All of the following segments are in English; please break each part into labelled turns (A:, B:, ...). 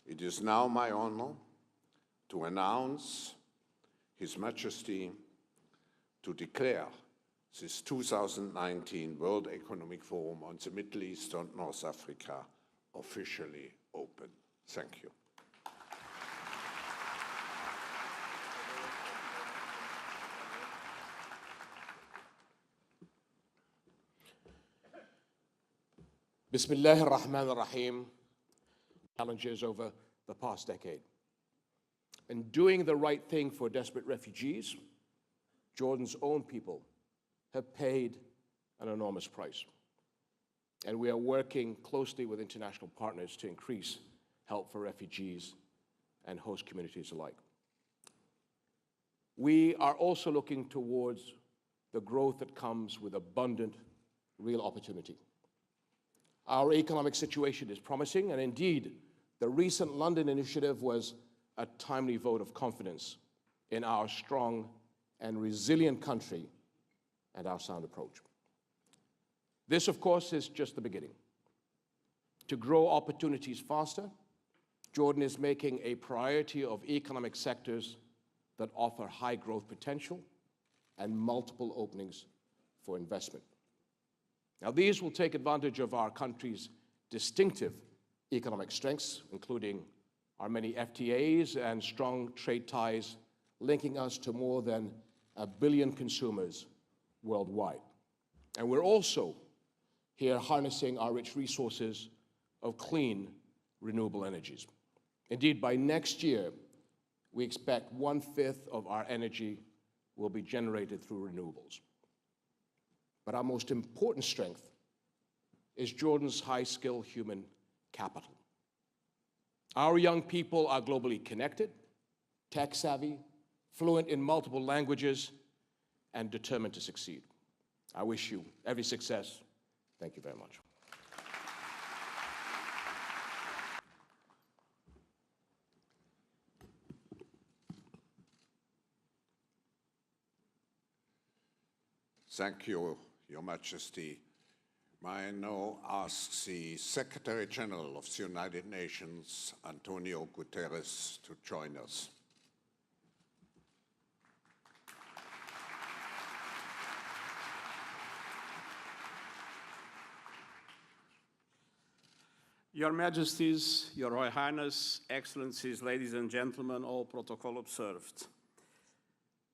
A: It is now my honor to announce His Majesty to declare this 2019 World Economic Forum on the Middle East and North Africa officially open. Thank you.
B: Bismillah ar-Rahman ar-Rahim. Challenges over the past decade. And doing the right thing for desperate refugees, Jordan's own people have paid an enormous price. And we are working closely with international partners to increase help for refugees and host communities alike. We are also looking towards the growth that comes with abundant real opportunity. Our economic situation is promising, and indeed, the recent London initiative was a timely vote of confidence in our strong and resilient country and our sound approach. This, of course, is just the beginning. To grow opportunities faster, Jordan is making a priority of economic sectors that offer high growth potential and multiple openings for investment. Now, these will take advantage of our country's distinctive economic strengths, including our many FTAs and strong trade ties linking us to more than 1 billion consumers worldwide. And we're also here harnessing our rich resources of clean, renewable energies. Indeed, by next year, we expect 1/5 of our energy will be generated through renewables. But our most important strength is Jordan's high-skilled human capital. Our young people are globally connected, tech-savvy, fluent in multiple languages, and determined to succeed. I wish you every success. Thank you very much.
A: Thank you, Your Majesty. May I now ask the Secretary General of the United Nations, Antonio Guterres, to join us.
C: Your Majesties, Your Royal Highness, Excellencies, ladies and gentlemen, all protocol observed.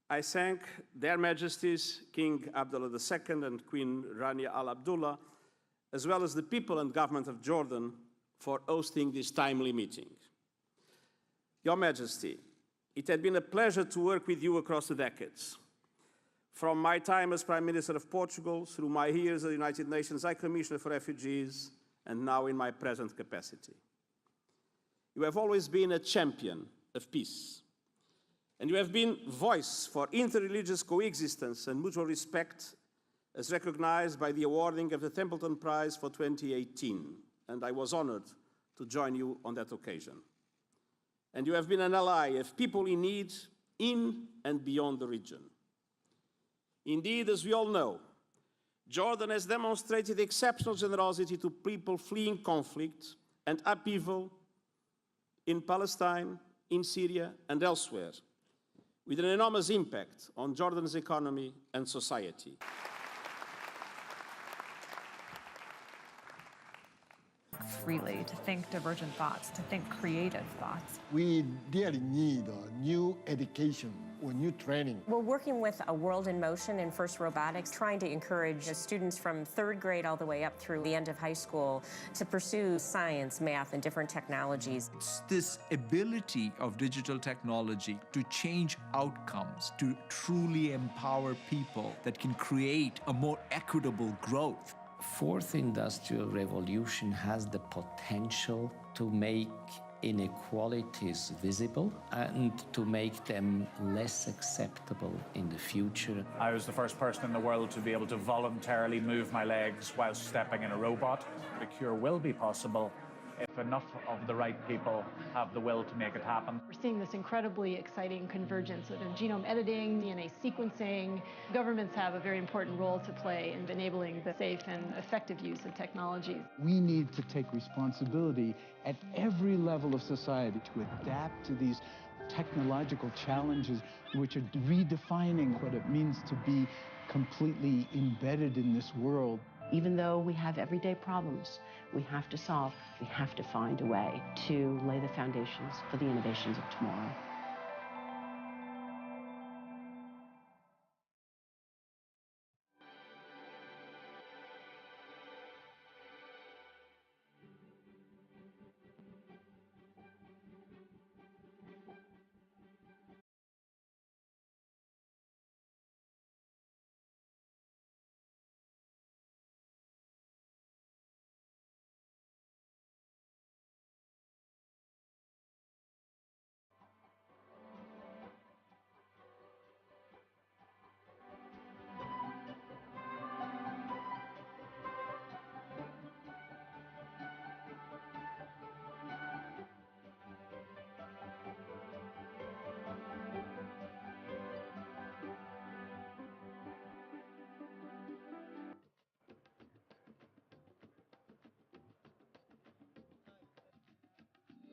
C: I thank their Majesties, King Abdullah II and Queen Rania Al Abdullah, as well as the people and government of Jordan for hosting this timely meeting. Your Majesty, it had been a pleasure to work with you across the decades. From my time as Prime Minister of Portugal, through my years as the United Nations High Commissioner for Refugees, and now in my present capacity. You have always been a champion of peace, and you have been voice for interreligious coexistence and mutual respect, as recognized by the awarding of the Templeton Prize for 2018, and I was honored to join you on that occasion. And you have been an ally of people in need in and beyond the region. Indeed, as we all know, Jordan has demonstrated exceptional generosity to people fleeing conflict and upheaval in Palestine, in Syria, and elsewhere, with an enormous impact on Jordan's economy and society.
D: Freely, to think divergent thoughts, to think creative thoughts.
E: We really need new education or new training.
F: We're working with a World in Motion in FIRST Robotics, trying to encourage students from 3rd grade all the way up through the end of high school to pursue science, math, and different technologies.
G: It's this ability of digital technology to change outcomes, to truly empower people that can create a more equitable growth.
H: Fourth industrial revolution has the potential to make inequalities visible and to make them less acceptable in the future.
I: I was the first person in the world to be able to voluntarily move my legs while stepping in a robot. The cure will be possible if enough of the right people have the will to make it happen.
J: We're seeing this incredibly exciting convergence of genome editing, DNA sequencing. Governments have a very important role to play in enabling the safe and effective use of technologies.
K: We need to take responsibility at every level of society to adapt to these technological challenges, which are redefining what it means to be completely embedded in this world.
L: Even though we have everyday problems we have to solve, we have to find a way to lay the foundations for the innovations of tomorrow.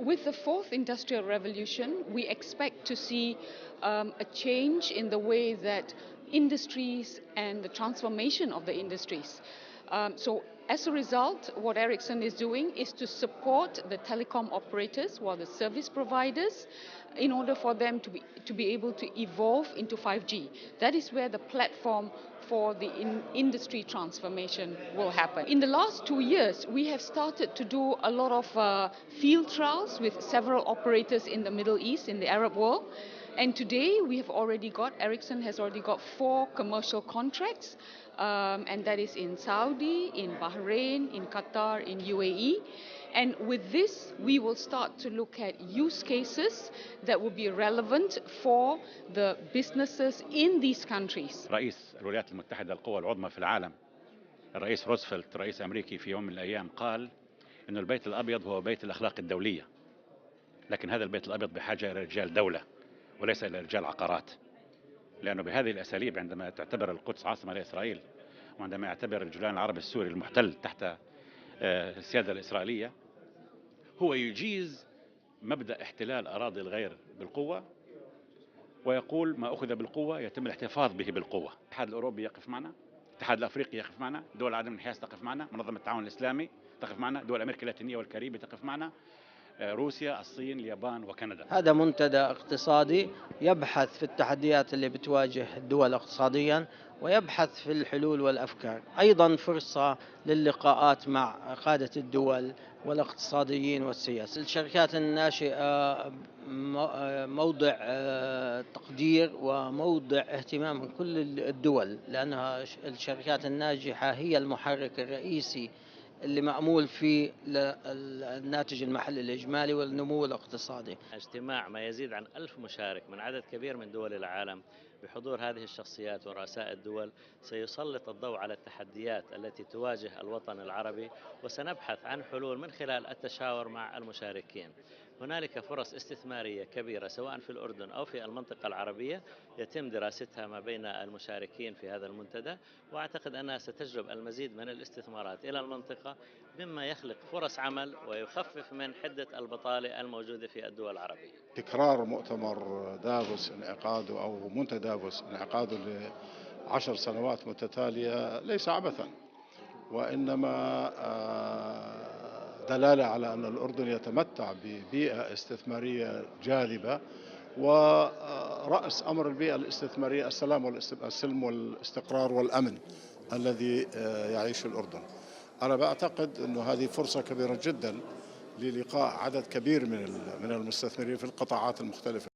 M: With the fourth industrial revolution, we expect to see a change in the way that industries and the transformation of the industries. So as a result, what Ericsson is doing is to support the telecom operators, or the service providers, in order for them to be able to evolve into 5G. That is where the platform for the industry transformation will happen. In the last 2 years, we have started to do a lot of field trials with several operators in the Middle East, in the Arab world. And today, Ericsson has already got 4 commercial contracts, and that is in Saudi, in Bahrain, in Qatar, in UAE. And with this, we will start to look at use cases that will be relevant for the businesses in these countries.
N: رئيس الولايات المتحدة القوى العظمى في العالم الرئيس روزفلت رئيس أمريكي في يوم من الأيام قال إن البيت الأبيض هو بيت الأخلاق الدولية، لكن هذا البيت الأبيض بحاجة إلى رجال دولة وليس إلى رجال عقارات، لأنه بهذه الأساليب عندما تعتبر القدس عاصمة لإسرائيل، وعندما يعتبر الجولان العربي السوري المحتل تحت السيادة الإسرائيلية، هو يجيز مبدأ احتلال أراضي الغير بالقوة، ويقول ما أخذ بالقوة يتم الاحتفاظ به بالقوة. الاتحاد الأوروبي يقف معنا، الاتحاد الأفريقي يقف معنا، دول عدم الانحياز تقف معنا، منظمة التعاون الإسلامي تقف معنا، دول أمريكا اللاتينية والكاريبي تقف معنا، روسيا، الصين، اليابان وكندا.
O: هذا منتدى اقتصادي يبحث في التحديات اللي بتواجه الدول اقتصاديا، ويبحث في الحلول والأفكار. أيضا فرصة للقاءات مع قادة الدول والاقتصاديين والسياسة. الشركات الناشئة موضع تقدير وموضع اهتمام من كل الدول، لأنها الشركات الناجحة هي المحرك الرئيسي اللي مأمول فيه الناتج المحلي الإجمالي والنمو الاقتصادي.
P: اجتماع ما يزيد عن 1000 مشارك من عدد كبير من دول العالم بحضور هذه الشخصيات ورؤساء الدول سيسلط الضوء على التحديات التي تواجه الوطن العربي، وسنبحث عن حلول من خلال التشاور مع المشاركين. هنالك فرص استثمارية كبيرة سواء في الأردن أو في المنطقة العربية يتم دراستها ما بين المشاركين في هذا المنتدى، وأعتقد أنها ستجلب المزيد من الاستثمارات إلى المنطقة، مما يخلق فرص عمل ويخفف من حدة البطالة الموجودة في الدول العربية.
Q: تكرار مؤتمر دافوس انعقاده أو منتدى دافوس انعقاده ل10 سنوات متتالية ليس عبثا، وإنما دلالة على أن الأردن يتمتع ببيئة استثمارية جاذبة، ورأس أمر البيئة الاستثمارية السلم والاستقرار والأمن الذي يعيش الأردن. أنا بعتقد أن هذه فرصة كبيرة جدا للقاء عدد كبير من المستثمرين في القطاعات المختلفة.